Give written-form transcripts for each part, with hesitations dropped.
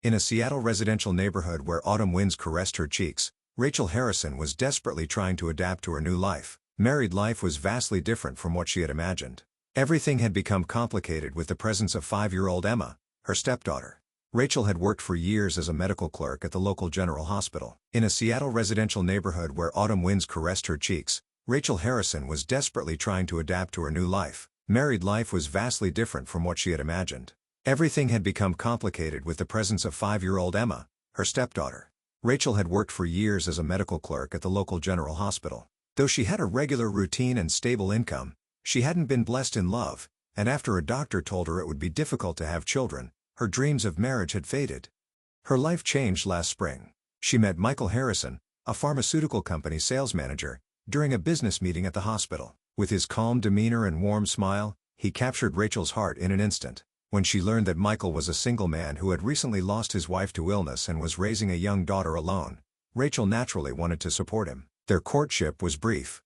In a Seattle residential neighborhood where autumn winds caressed her cheeks, Rachel Harrison was desperately trying to adapt to her new life. Married life was vastly different from what she had imagined. Everything had become complicated with the presence of 5-year-old Emma, her stepdaughter. Rachel had worked for years as a medical clerk at the local general hospital. In a Seattle residential neighborhood where autumn winds caressed her cheeks, Rachel Harrison was desperately trying to adapt to her new life. Married life was vastly different from what she had imagined. Everything had become complicated with the presence of 5-year-old Emma, her stepdaughter. Rachel had worked for years as a medical clerk at the local general hospital. Though she had a regular routine and stable income, she hadn't been blessed in love, and after a doctor told her it would be difficult to have children, her dreams of marriage had faded. Her life changed last spring. She met Michael Harrison, a pharmaceutical company sales manager, during a business meeting at the hospital. With his calm demeanor and warm smile, he captured Rachel's heart in an instant. When she learned that Michael was a single man who had recently lost his wife to illness and was raising a young daughter alone, Rachel naturally wanted to support him. Their courtship was brief.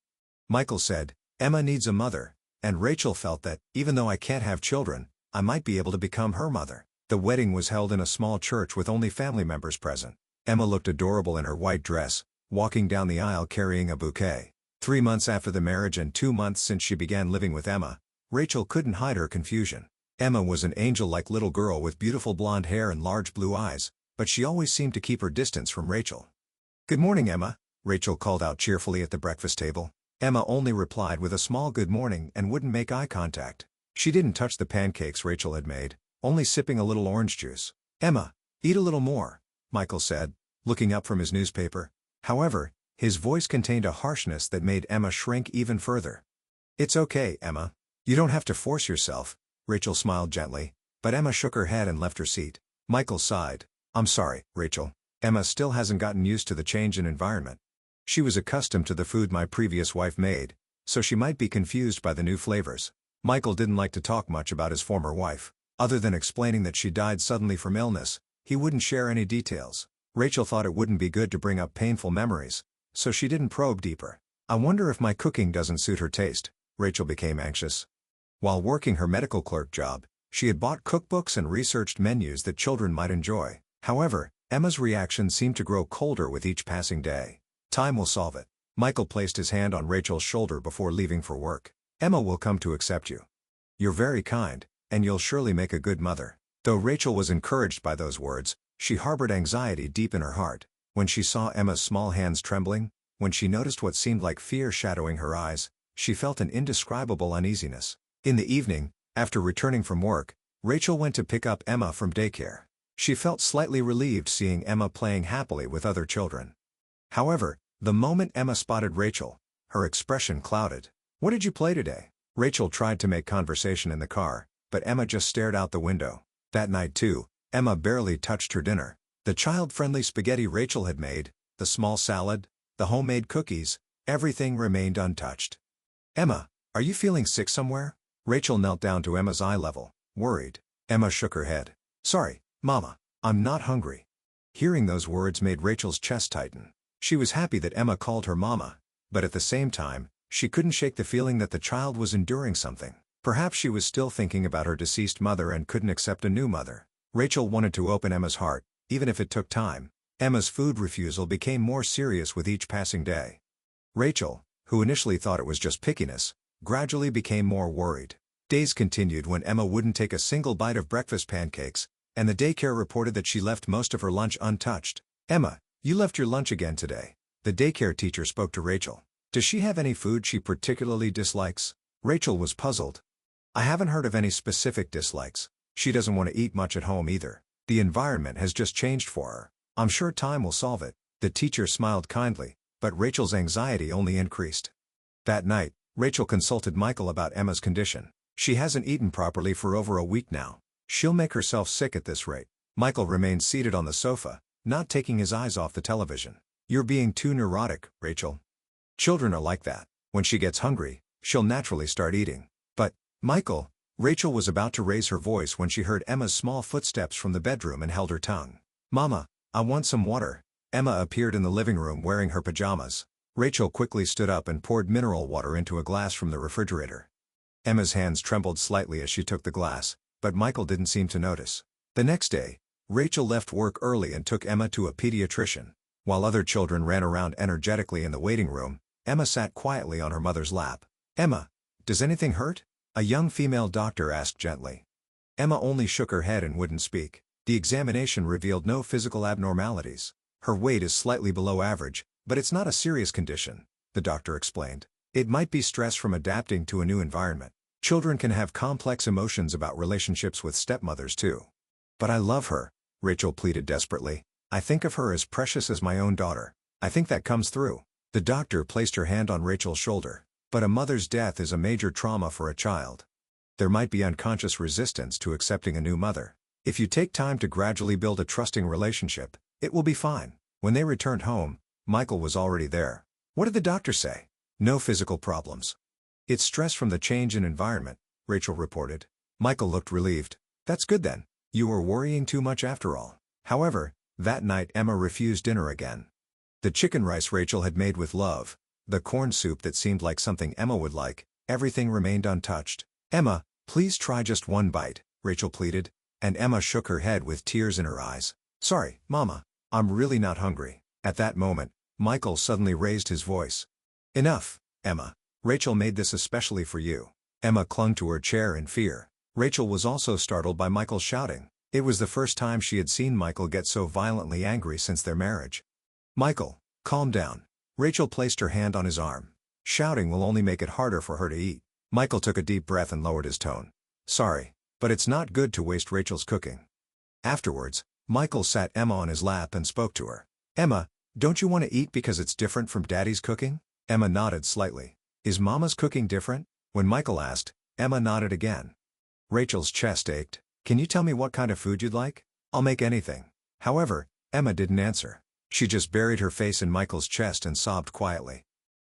Michael said, "Emma needs a mother," and Rachel felt that, even though I can't have children, I might be able to become her mother. The wedding was held in a small church with only family members present. Emma looked adorable in her white dress, walking down the aisle carrying a bouquet. 3 months after the marriage and 2 months since she began living with Emma, Rachel couldn't hide her confusion. Emma was an angel-like little girl with beautiful blonde hair and large blue eyes, but she always seemed to keep her distance from Rachel. "Good morning, Emma," Rachel called out cheerfully at the breakfast table. Emma only replied with a small good morning and wouldn't make eye contact. She didn't touch the pancakes Rachel had made, only sipping a little orange juice. "Emma, eat a little more," Michael said, looking up from his newspaper. However, his voice contained a harshness that made Emma shrink even further. "It's okay, Emma. You don't have to force yourself," Rachel smiled gently, but Emma shook her head and left her seat. Michael sighed. "I'm sorry, Rachel. Emma still hasn't gotten used to the change in environment. She was accustomed to the food my previous wife made, so she might be confused by the new flavors." Michael didn't like to talk much about his former wife. Other than explaining that she died suddenly from illness, he wouldn't share any details. Rachel thought it wouldn't be good to bring up painful memories, so she didn't probe deeper. "I wonder if my cooking doesn't suit her taste," Rachel became anxious. While working her medical clerk job, she had bought cookbooks and researched menus that children might enjoy. However, Emma's reaction seemed to grow colder with each passing day. "Time will solve it." Michael placed his hand on Rachel's shoulder before leaving for work. "Emma will come to accept you. You're very kind, and you'll surely make a good mother." Though Rachel was encouraged by those words, she harbored anxiety deep in her heart. When she saw Emma's small hands trembling, when she noticed what seemed like fear shadowing her eyes, she felt an indescribable uneasiness. In the evening, after returning from work, Rachel went to pick up Emma from daycare. She felt slightly relieved seeing Emma playing happily with other children. However, the moment Emma spotted Rachel, her expression clouded. "What did you play today?" Rachel tried to make conversation in the car, but Emma just stared out the window. That night too, Emma barely touched her dinner. The child-friendly spaghetti Rachel had made, the small salad, the homemade cookies, everything remained untouched. "Emma, are you feeling sick somewhere?" Rachel knelt down to Emma's eye level, worried. Emma shook her head. "Sorry, Mama, I'm not hungry." Hearing those words made Rachel's chest tighten. She was happy that Emma called her Mama, but at the same time, she couldn't shake the feeling that the child was enduring something. Perhaps she was still thinking about her deceased mother and couldn't accept a new mother. Rachel wanted to open Emma's heart, even if it took time. Emma's food refusal became more serious with each passing day. Rachel, who initially thought it was just pickiness, gradually became more worried. Days continued when Emma wouldn't take a single bite of breakfast pancakes, and the daycare reported that she left most of her lunch untouched. "Emma, you left your lunch again today." The daycare teacher spoke to Rachel. "Does she have any food she particularly dislikes?" Rachel was puzzled. "I haven't heard of any specific dislikes. She doesn't want to eat much at home either. The environment has just changed for her. I'm sure time will solve it." The teacher smiled kindly, but Rachel's anxiety only increased. That night, Rachel consulted Michael about Emma's condition. "She hasn't eaten properly for over a week now. She'll make herself sick at this rate." Michael remained seated on the sofa, not taking his eyes off the television. "You're being too neurotic, Rachel. Children are like that. When she gets hungry, she'll naturally start eating." "But, Michael," Rachel was about to raise her voice when she heard Emma's small footsteps from the bedroom and held her tongue. "Mama, I want some water." Emma appeared in the living room wearing her pajamas. Rachel quickly stood up and poured mineral water into a glass from the refrigerator. Emma's hands trembled slightly as she took the glass, but Michael didn't seem to notice. The next day, Rachel left work early and took Emma to a pediatrician. While other children ran around energetically in the waiting room, Emma sat quietly on her mother's lap. "Emma, does anything hurt?" a young female doctor asked gently. Emma only shook her head and wouldn't speak. The examination revealed no physical abnormalities. "Her weight is slightly below average, but it's not a serious condition," the doctor explained. "It might be stress from adapting to a new environment. Children can have complex emotions about relationships with stepmothers too." "But I love her," Rachel pleaded desperately. "I think of her as precious as my own daughter. I think that comes through." The doctor placed her hand on Rachel's shoulder. "But a mother's death is a major trauma for a child. There might be unconscious resistance to accepting a new mother. If you take time to gradually build a trusting relationship, it will be fine." When they returned home, Michael was already there. "What did the doctor say?" "No physical problems. It's stress from the change in environment," Rachel reported. Michael looked relieved. "That's good then. You were worrying too much after all." However, that night Emma refused dinner again. The chicken rice Rachel had made with love, the corn soup that seemed like something Emma would like, everything remained untouched. "Emma, please try just one bite," Rachel pleaded, and Emma shook her head with tears in her eyes. "Sorry, Mama, I'm really not hungry." At that moment, Michael suddenly raised his voice. "Enough, Emma. Rachel made this especially for you." Emma clung to her chair in fear. Rachel was also startled by Michael's shouting. It was the first time she had seen Michael get so violently angry since their marriage. "Michael, calm down." Rachel placed her hand on his arm. "Shouting will only make it harder for her to eat." Michael took a deep breath and lowered his tone. "Sorry, but it's not good to waste Rachel's cooking." Afterwards, Michael sat Emma on his lap and spoke to her. "Emma, don't you want to eat because it's different from Daddy's cooking?" Emma nodded slightly. "Is Mama's cooking different?" When Michael asked, Emma nodded again. Rachel's chest ached. "Can you tell me what kind of food you'd like? I'll make anything." However, Emma didn't answer. She just buried her face in Michael's chest and sobbed quietly.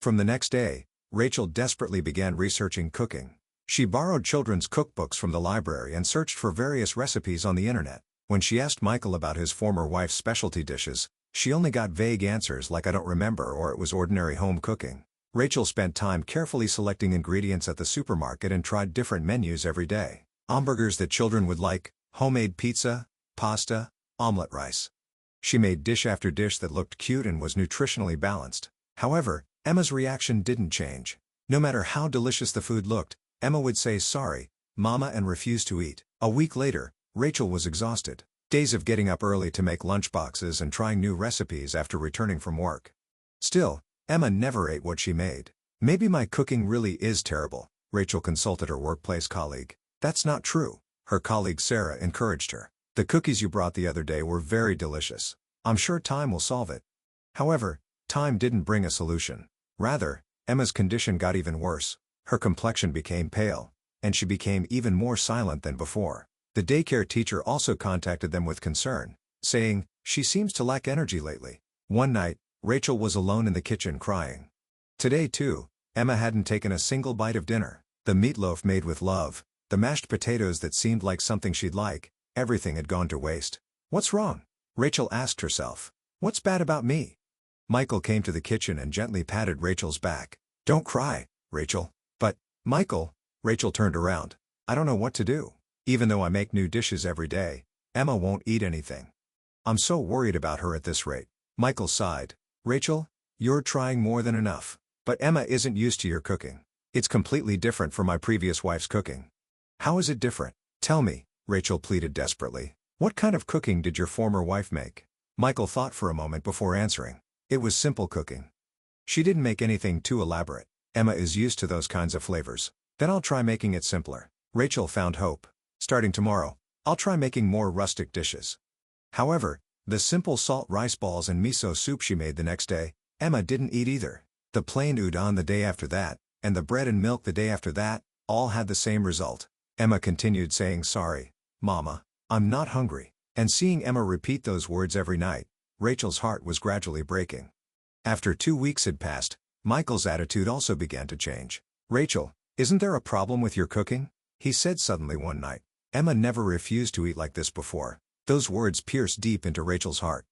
From the next day, Rachel desperately began researching cooking. She borrowed children's cookbooks from the library and searched for various recipes on the internet. When she asked Michael about his former wife's specialty dishes, she only got vague answers like "I don't remember" or "it was ordinary home cooking." Rachel spent time carefully selecting ingredients at the supermarket and tried different menus every day. Hamburgers that children would like, homemade pizza, pasta, omelet rice. She made dish after dish that looked cute and was nutritionally balanced. However, Emma's reaction didn't change. No matter how delicious the food looked, Emma would say "sorry, Mama" and refuse to eat. A week later, Rachel was exhausted. Days of getting up early to make lunchboxes and trying new recipes after returning from work. Still, Emma never ate what she made. "Maybe my cooking really is terrible," Rachel consulted her workplace colleague. "That's not true," her colleague Sarah encouraged her. "The cookies you brought the other day were very delicious. I'm sure time will solve it." However, time didn't bring a solution. Rather, Emma's condition got even worse. Her complexion became pale, and she became even more silent than before. The daycare teacher also contacted them with concern, saying, "She seems to lack energy lately." One night, Rachel was alone in the kitchen crying. Today too, Emma hadn't taken a single bite of dinner. The meatloaf made with love, the mashed potatoes that seemed like something she'd like, everything had gone to waste. "What's wrong?" Rachel asked herself. "What's bad about me?" Michael came to the kitchen and gently patted Rachel's back. "Don't cry, Rachel." "But, Michael," Rachel turned around. "I don't know what to do. Even though I make new dishes every day, Emma won't eat anything. I'm so worried about her at this rate." Michael sighed. "Rachel, you're trying more than enough. But Emma isn't used to your cooking. It's completely different from my previous wife's cooking." "How is it different? Tell me," Rachel pleaded desperately. "What kind of cooking did your former wife make?" Michael thought for a moment before answering. "It was simple cooking. She didn't make anything too elaborate. Emma is used to those kinds of flavors." "Then I'll try making it simpler." Rachel found hope. "Starting tomorrow, I'll try making more rustic dishes." However, the simple salt rice balls and miso soup she made the next day, Emma didn't eat either. The plain udon the day after that, and the bread and milk the day after that, all had the same result. Emma continued saying "sorry, Mama, I'm not hungry." And seeing Emma repeat those words every night, Rachel's heart was gradually breaking. After 2 weeks had passed, Michael's attitude also began to change. "Rachel, isn't there a problem with your cooking?" he said suddenly one night. Emma never refused to eat like this before. Those words pierced deep into Rachel's heart.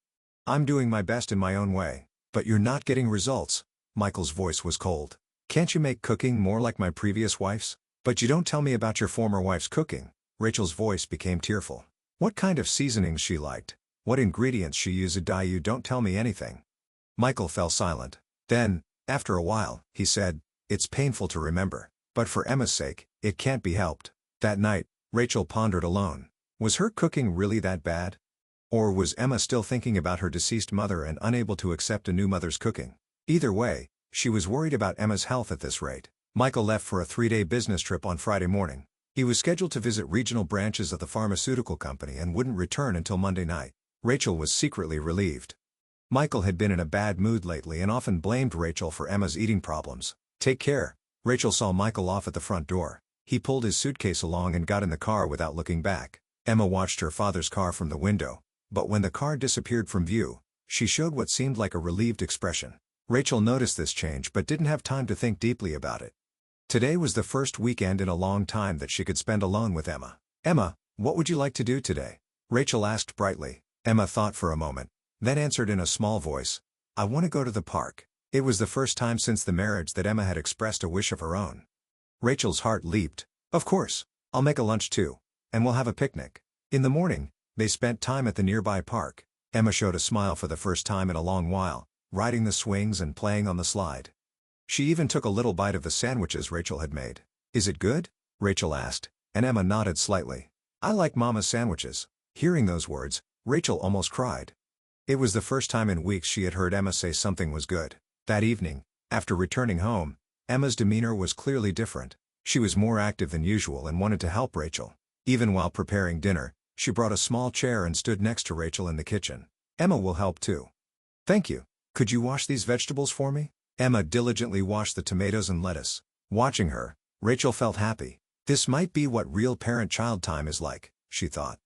"I'm doing my best in my own way, but you're not getting results." Michael's voice was cold. "Can't you make cooking more like my previous wife's?" "But you don't tell me about your former wife's cooking." Rachel's voice became tearful. What kind of seasonings she liked. What ingredients she used. You don't tell me anything. Michael fell silent. Then, after a while, he said, "It's painful to remember. But for Emma's sake, it can't be helped." That night, Rachel pondered alone. Was her cooking really that bad? Or was Emma still thinking about her deceased mother and unable to accept a new mother's cooking? Either way, she was worried about Emma's health at this rate. Michael left for a 3-day business trip on Friday morning. He was scheduled to visit regional branches of the pharmaceutical company and wouldn't return until Monday night. Rachel was secretly relieved. Michael had been in a bad mood lately and often blamed Rachel for Emma's eating problems. "Take care." Rachel saw Michael off at the front door. He pulled his suitcase along and got in the car without looking back. Emma watched her father's car from the window, but when the car disappeared from view, she showed what seemed like a relieved expression. Rachel noticed this change but didn't have time to think deeply about it. Today was the first weekend in a long time that she could spend alone with Emma. "Emma, what would you like to do today?" Rachel asked brightly. Emma thought for a moment, then answered in a small voice, "I want to go to the park." It was the first time since the marriage that Emma had expressed a wish of her own. Rachel's heart leaped. "Of course, I'll make a lunch too. And we'll have a picnic." In the morning, they spent time at the nearby park. Emma showed a smile for the first time in a long while, riding the swings and playing on the slide. She even took a little bite of the sandwiches Rachel had made. "Is it good?" Rachel asked, and Emma nodded slightly. "I like Mama's sandwiches." Hearing those words, Rachel almost cried. It was the first time in weeks she had heard Emma say something was good. That evening, after returning home, Emma's demeanor was clearly different. She was more active than usual and wanted to help Rachel. Even while preparing dinner, she brought a small chair and stood next to Rachel in the kitchen. "Emma will help too." "Thank you. Could you wash these vegetables for me?" Emma diligently washed the tomatoes and lettuce. Watching her, Rachel felt happy. This might be what real parent-child time is like, she thought.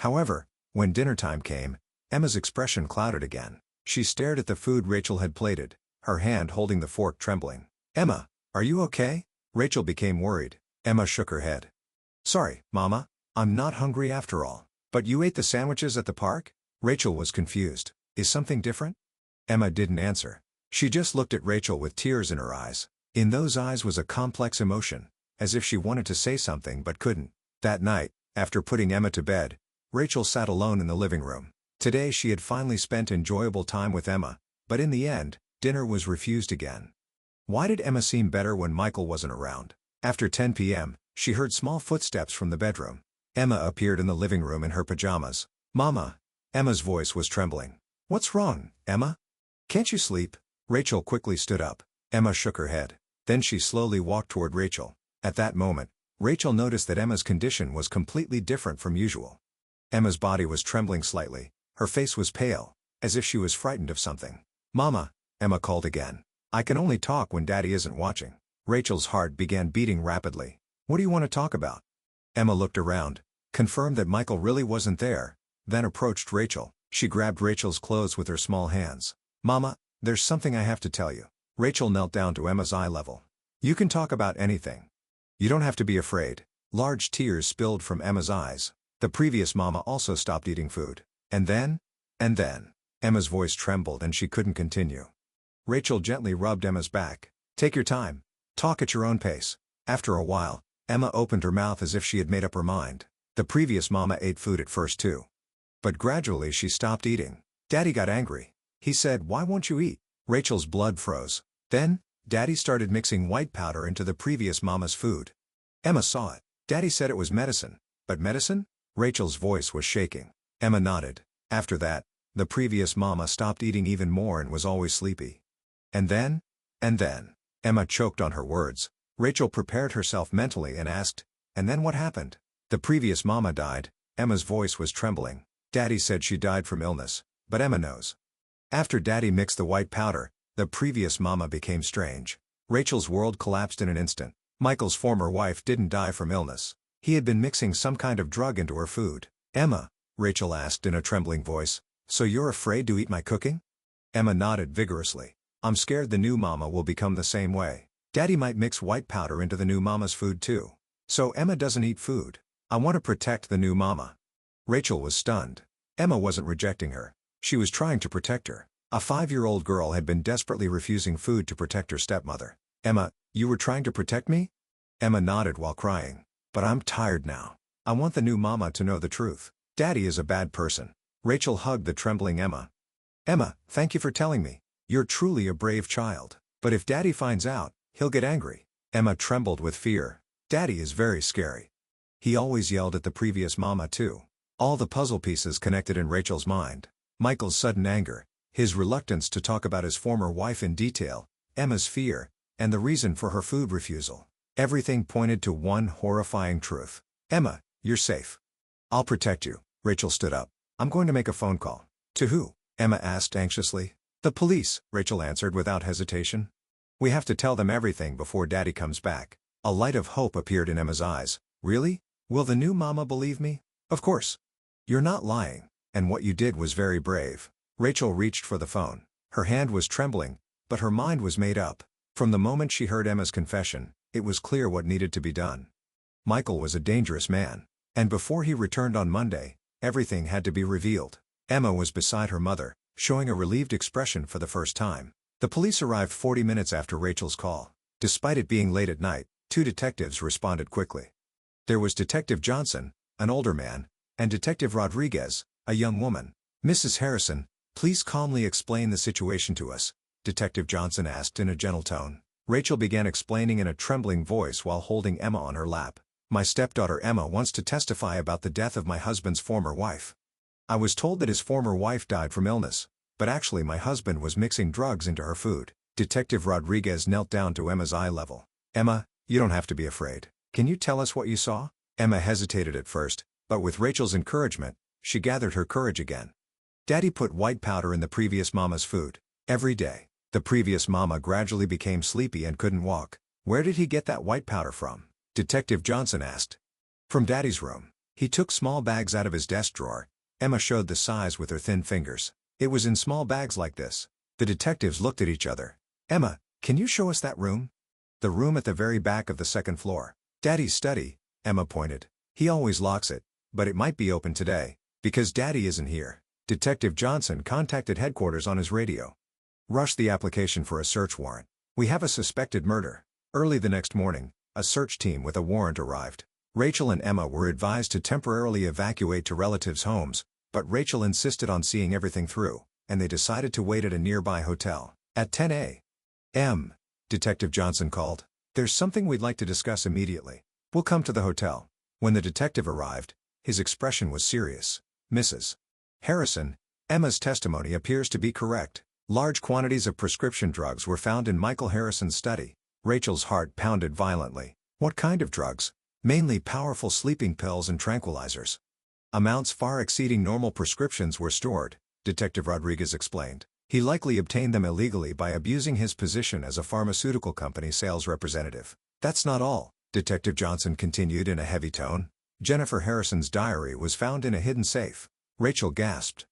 However, when dinner time came, Emma's expression clouded again. She stared at the food Rachel had plated, her hand holding the fork trembling. "Emma, are you okay?" Rachel became worried. Emma shook her head. "Sorry, Mama, I'm not hungry after all." "But you ate the sandwiches at the park?" Rachel was confused. "Is something different?" Emma didn't answer. She just looked at Rachel with tears in her eyes. In those eyes was a complex emotion, as if she wanted to say something but couldn't. That night, after putting Emma to bed, Rachel sat alone in the living room. Today she had finally spent enjoyable time with Emma, but in the end, dinner was refused again. Why did Emma seem better when Michael wasn't around? After 10 p.m., she heard small footsteps from the bedroom. Emma appeared in the living room in her pajamas. "Mama." Emma's voice was trembling. "What's wrong, Emma? Can't you sleep?" Rachel quickly stood up. Emma shook her head. Then she slowly walked toward Rachel. At that moment, Rachel noticed that Emma's condition was completely different from usual. Emma's body was trembling slightly. Her face was pale, as if she was frightened of something. "Mama," Emma called again. "I can only talk when Daddy isn't watching." Rachel's heart began beating rapidly. "What do you want to talk about?" Emma looked around, confirmed that Michael really wasn't there, then approached Rachel. She grabbed Rachel's clothes with her small hands. "Mama, there's something I have to tell you." Rachel knelt down to Emma's eye level. "You can talk about anything. You don't have to be afraid." Large tears spilled from Emma's eyes. The previous mama also stopped eating food. And then? Emma's voice trembled and she couldn't continue. Rachel gently rubbed Emma's back. "Take your time. Talk at your own pace." After a while, Emma opened her mouth as if she had made up her mind. The previous mama ate food at first too. But gradually she stopped eating. Daddy got angry. He said, "Why won't you eat?" Rachel's blood froze. Then, Daddy started mixing white powder into the previous mama's food. Emma saw it. Daddy said it was medicine. But medicine? Rachel's voice was shaking. Emma nodded. After that, the previous mama stopped eating even more and was always sleepy. And then? Emma choked on her words. Rachel prepared herself mentally and asked, "And then what happened?" "The previous mama died." Emma's voice was trembling. "Daddy said she died from illness, but Emma knows." After Daddy mixed the white powder, the previous mama became strange. Rachel's world collapsed in an instant. Michael's former wife didn't die from illness. He had been mixing some kind of drug into her food. "Emma," Rachel asked in a trembling voice, "so you're afraid to eat my cooking?" Emma nodded vigorously. "I'm scared the new mama will become the same way. Daddy might mix white powder into the new mama's food too. So Emma doesn't eat food. I want to protect the new mama." Rachel was stunned. Emma wasn't rejecting her. She was trying to protect her. A 5-year-old girl had been desperately refusing food to protect her stepmother. "Emma, you were trying to protect me?" Emma nodded while crying. "But I'm tired now. I want the new mama to know the truth." Daddy is a bad person. Rachel hugged the trembling Emma. Emma, thank you for telling me. You're truly a brave child. But if Daddy finds out, he'll get angry. Emma trembled with fear. Daddy is very scary. He always yelled at the previous mama too. All the puzzle pieces connected in Rachel's mind. Michael's sudden anger, his reluctance to talk about his former wife in detail, Emma's fear, and the reason for her food refusal. Everything pointed to one horrifying truth. Emma, you're safe. I'll protect you. Rachel stood up. I'm going to make a phone call. To who? Emma asked anxiously. The police, Rachel answered without hesitation. We have to tell them everything before Daddy comes back. A light of hope appeared in Emma's eyes. Really? Will the new mama believe me? Of course. You're not lying, and what you did was very brave. Rachel reached for the phone. Her hand was trembling, but her mind was made up. From the moment she heard Emma's confession, it was clear what needed to be done. Michael was a dangerous man, and before he returned on Monday, everything had to be revealed. Emma was beside her mother, showing a relieved expression for the first time. The police arrived 40 minutes after Rachel's call. Despite it being late at night, 2 detectives responded quickly. There was Detective Johnson, an older man, and Detective Rodriguez, a young woman. Mrs. Harrison, please calmly explain the situation to us, Detective Johnson asked in a gentle tone. Rachel began explaining in a trembling voice while holding Emma on her lap. My stepdaughter Emma wants to testify about the death of my husband's former wife. I was told that his former wife died from illness, but actually my husband was mixing drugs into her food. Detective Rodriguez knelt down to Emma's eye level. Emma, you don't have to be afraid. Can you tell us what you saw? Emma hesitated at first, but with Rachel's encouragement, she gathered her courage again. Daddy put white powder in the previous mama's food. Every day. The previous mama gradually became sleepy and couldn't walk. Where did he get that white powder from? Detective Johnson asked. From Daddy's room. He took small bags out of his desk drawer. Emma showed the size with her thin fingers. It was in small bags like this. The detectives looked at each other. Emma, can you show us that room? The room at the very back of the second floor. Daddy's study, Emma pointed. He always locks it, but it might be open today, because Daddy isn't here. Detective Johnson contacted headquarters on his radio. Rush the application for a search warrant. We have a suspected murder. Early the next morning, a search team with a warrant arrived. Rachel and Emma were advised to temporarily evacuate to relatives' homes, but Rachel insisted on seeing everything through, and they decided to wait at a nearby hotel. At 10 a.m., Detective Johnson called. There's something we'd like to discuss immediately. We'll come to the hotel. When the detective arrived, his expression was serious. Mrs. Harrison, Emma's testimony appears to be correct. Large quantities of prescription drugs were found in Michael Harrison's study. Rachel's heart pounded violently. What kind of drugs? Mainly powerful sleeping pills and tranquilizers. Amounts far exceeding normal prescriptions were stored, Detective Rodriguez explained. He likely obtained them illegally by abusing his position as a pharmaceutical company sales representative. That's not all, Detective Johnson continued in a heavy tone. Jennifer Harrison's diary was found in a hidden safe. Rachel gasped.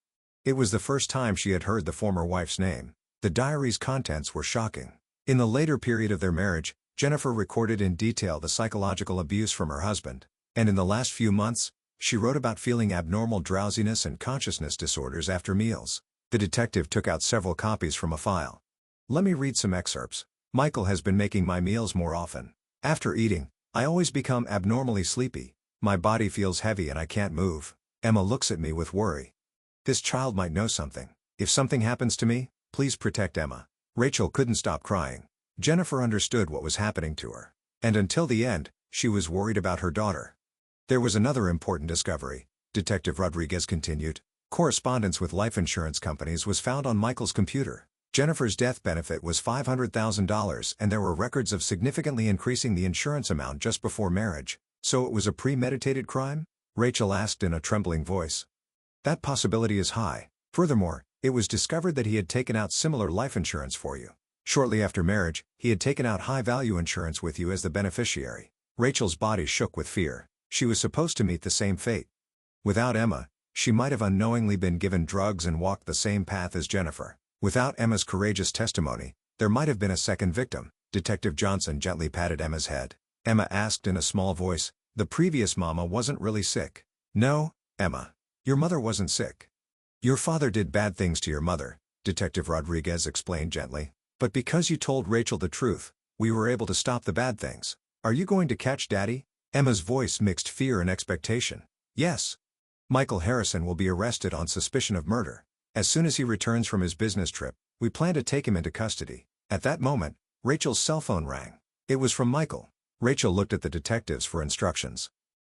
It was the first time she had heard the former wife's name. The diary's contents were shocking. In the later period of their marriage, Jennifer recorded in detail the psychological abuse from her husband. And in the last few months, she wrote about feeling abnormal drowsiness and consciousness disorders after meals. The detective took out several copies from a file. Let me read some excerpts. Michael has been making my meals more often. After eating, I always become abnormally sleepy. My body feels heavy and I can't move. Emma looks at me with worry. This child might know something. If something happens to me, please protect Emma. Rachel couldn't stop crying. Jennifer understood what was happening to her. And until the end, she was worried about her daughter. There was another important discovery, Detective Rodriguez continued. Correspondence with life insurance companies was found on Michael's computer. Jennifer's death benefit was $500,000 and there were records of significantly increasing the insurance amount just before marriage. So it was a premeditated crime? Rachel asked in a trembling voice. That possibility is high. Furthermore, it was discovered that he had taken out similar life insurance for you. Shortly after marriage, he had taken out high-value insurance with you as the beneficiary. Rachel's body shook with fear. She was supposed to meet the same fate. Without Emma, she might have unknowingly been given drugs and walked the same path as Jennifer. Without Emma's courageous testimony, there might have been a second victim. Detective Johnson gently patted Emma's head. Emma asked in a small voice, the previous mama wasn't really sick. No, Emma. Your mother wasn't sick. Your father did bad things to your mother, Detective Rodriguez explained gently. But because you told Rachel the truth, we were able to stop the bad things. Are you going to catch Daddy? Emma's voice mixed fear and expectation. Yes. Michael Harrison will be arrested on suspicion of murder. As soon as he returns from his business trip, we plan to take him into custody." At that moment, Rachel's cell phone rang. It was from Michael. Rachel looked at the detectives for instructions.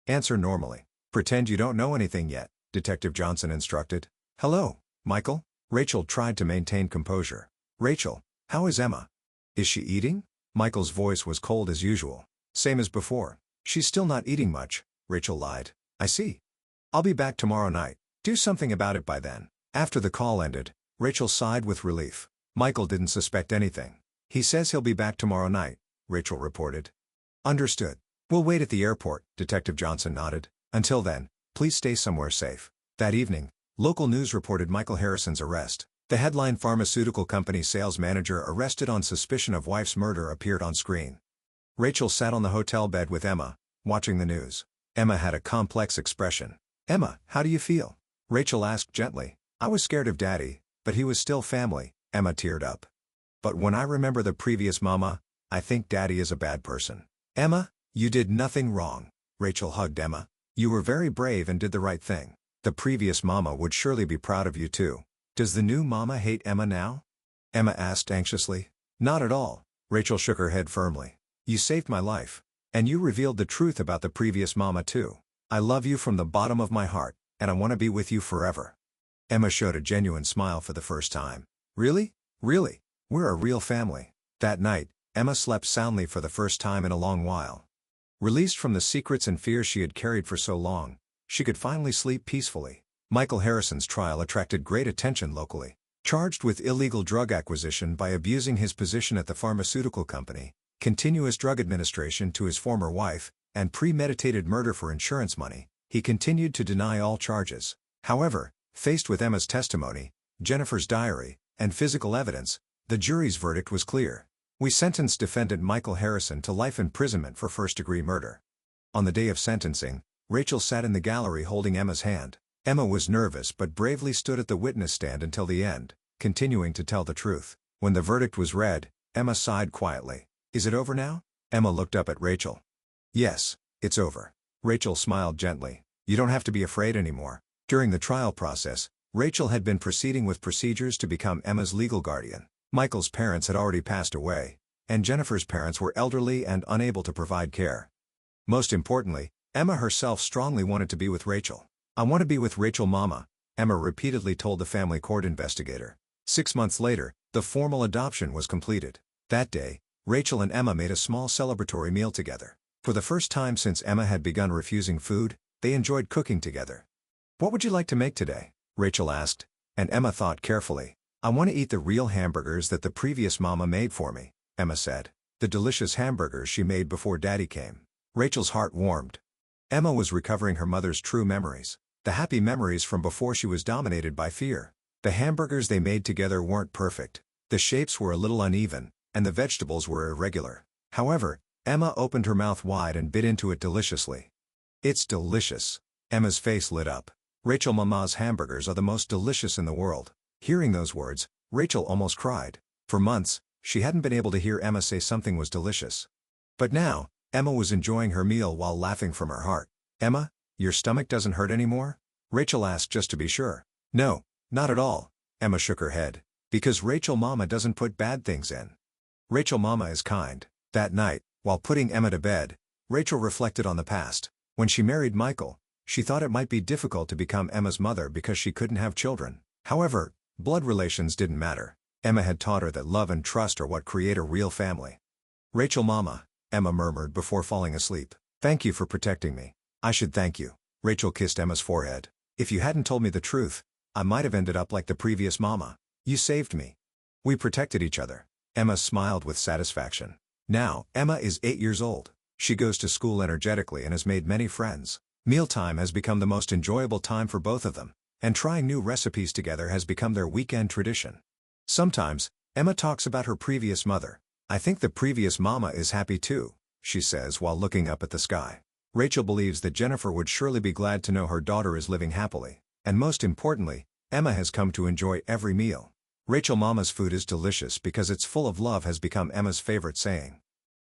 "Answer normally. Pretend you don't know anything yet," Detective Johnson instructed. "Hello, Michael?" Rachel tried to maintain composure. "Rachel, how is Emma? Is she eating?" Michael's voice was cold as usual. "Same as before. She's still not eating much," Rachel lied. "I see. I'll be back tomorrow night. Do something about it by then." After the call ended, Rachel sighed with relief. Michael didn't suspect anything. "He says he'll be back tomorrow night," Rachel reported. "Understood. We'll wait at the airport," Detective Johnson nodded. "Until then, please stay somewhere safe." That evening, local news reported Michael Harrison's arrest. The headline "Pharmaceutical Company Sales Manager Arrested on Suspicion of Wife's Murder" appeared on screen. Rachel sat on the hotel bed with Emma, watching the news. Emma had a complex expression. "Emma, how do you feel?" Rachel asked gently. "I was scared of Daddy, but he was still family." Emma teared up. "But when I remember the previous mama, I think Daddy is a bad person." "Emma, you did nothing wrong." Rachel hugged Emma. "You were very brave and did the right thing. The previous mama would surely be proud of you too." "Does the new mama hate Emma now?" Emma asked anxiously. "Not at all." Rachel shook her head firmly. "You saved my life. And you revealed the truth about the previous mama too. I love you from the bottom of my heart, and I want to be with you forever." Emma showed a genuine smile for the first time. "Really? Really? We're a real family." That night, Emma slept soundly for the first time in a long while. Released from the secrets and fears she had carried for so long, she could finally sleep peacefully. Michael Harrison's trial attracted great attention locally. Charged with illegal drug acquisition by abusing his position at the pharmaceutical company, continuous drug administration to his former wife, and premeditated murder for insurance money, he continued to deny all charges. However, faced with Emma's testimony, Jennifer's diary, and physical evidence, the jury's verdict was clear. "We sentenced defendant Michael Harrison to life imprisonment for first-degree murder." On the day of sentencing, Rachel sat in the gallery holding Emma's hand. Emma was nervous but bravely stood at the witness stand until the end, continuing to tell the truth. When the verdict was read, Emma sighed quietly. "Is it over now?" Emma looked up at Rachel. "Yes, it's over." Rachel smiled gently. "You don't have to be afraid anymore." During the trial process, Rachel had been proceeding with procedures to become Emma's legal guardian. Michael's parents had already passed away, and Jennifer's parents were elderly and unable to provide care. Most importantly, Emma herself strongly wanted to be with Rachel. "I want to be with Rachel, Mama," Emma repeatedly told the family court investigator. 6 months later, the formal adoption was completed. That day, Rachel and Emma made a small celebratory meal together. For the first time since Emma had begun refusing food, they enjoyed cooking together. "What would you like to make today?" Rachel asked, and Emma thought carefully. "I want to eat the real hamburgers that the previous mama made for me," Emma said. The delicious hamburgers she made before Daddy came. Rachel's heart warmed. Emma was recovering her mother's true memories. The happy memories from before she was dominated by fear. The hamburgers they made together weren't perfect. The shapes were a little uneven, and the vegetables were irregular. However, Emma opened her mouth wide and bit into it deliciously. "It's delicious." Emma's face lit up. "Rachel, Mama's hamburgers are the most delicious in the world." Hearing those words, Rachel almost cried. For months, she hadn't been able to hear Emma say something was delicious. But now, Emma was enjoying her meal while laughing from her heart. "Emma, your stomach doesn't hurt anymore?" Rachel asked just to be sure. "No, not at all." Emma shook her head. "Because Rachel Mama doesn't put bad things in. Rachel Mama is kind." That night, while putting Emma to bed, Rachel reflected on the past. When she married Michael, she thought it might be difficult to become Emma's mother because she couldn't have children. However, blood relations didn't matter. Emma had taught her that love and trust are what create a real family. "Rachel Mama," Emma murmured before falling asleep. "Thank you for protecting me." "I should thank you." Rachel kissed Emma's forehead. "If you hadn't told me the truth, I might have ended up like the previous mama. You saved me. We protected each other." Emma smiled with satisfaction. Now, Emma is 8 years old. She goes to school energetically and has made many friends. Mealtime has become the most enjoyable time for both of them, and trying new recipes together has become their weekend tradition. Sometimes, Emma talks about her previous mother. "I think the previous mama is happy too," she says while looking up at the sky. Rachel believes that Jennifer would surely be glad to know her daughter is living happily. And most importantly, Emma has come to enjoy every meal. "Rachel Mama's food is delicious because it's full of love" has become Emma's favorite saying.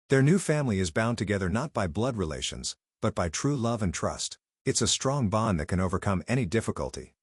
Their new family is bound together not by blood relations, but by true love and trust. It's a strong bond that can overcome any difficulty.